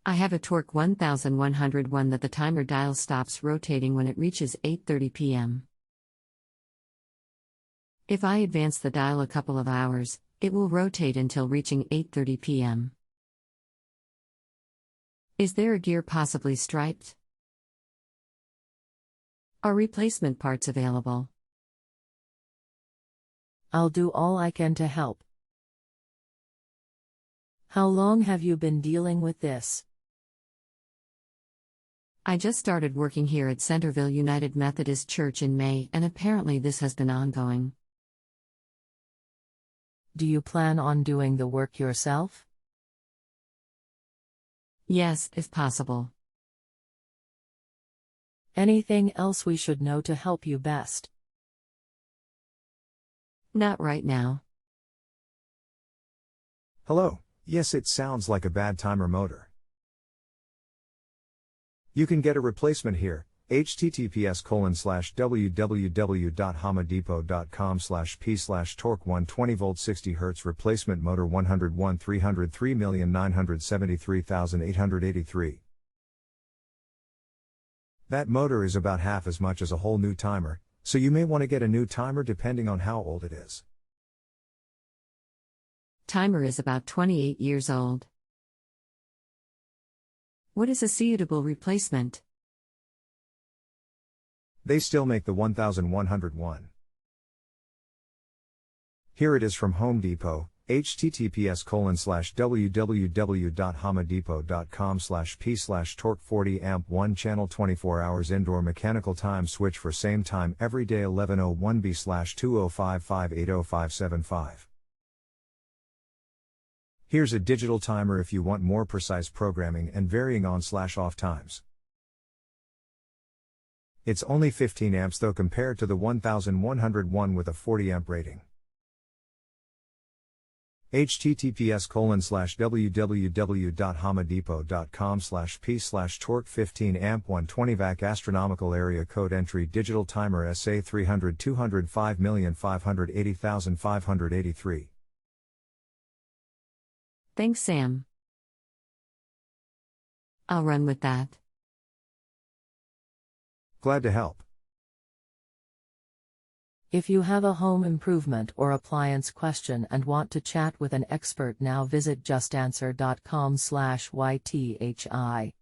I have a Tork 1101 that the timer dial stops rotating when it reaches 8:30 p.m. If I advance the dial a couple of hours, it will rotate until reaching 8:30 p.m. Is there a gear possibly striped? Are replacement parts available? I'll do all I can to help. How long have you been dealing with this? I just started working here at Centreville United Methodist Church in May, and apparently this has been ongoing. Do you plan on doing the work yourself? Yes, if possible. Anything else we should know to help you best? Not right now. Hello, yes, it sounds like a bad timer motor. You can get a replacement here. https://www.hamadepot.com/p/torque 120V 60Hz replacement motor 101 303,973,883. That motor is about half as much as a whole new timer, so you may want to get a new timer depending on how old it is. Timer is about 28 years old. What is a suitable replacement? They still make the 1101. Here it is from Home Depot, https://www.hamadepot.com/p/torque 40 amp 1 channel 24 hours indoor mechanical time switch for same time every day 1101B/2055805575. Here's a digital timer if you want more precise programming and varying on/off times. It's only 15 amps though compared to the 1101 with a 40 amp rating. https://www.hamadepot.com/p/torque 15 amp 120 vac astronomical area code entry digital timer SA 300 205,580,583. Thanks, Sam. I'll run with that. Glad to help. If you have a home improvement or appliance question and want to chat with an expert now, visit JustAnswer.com/YTHI.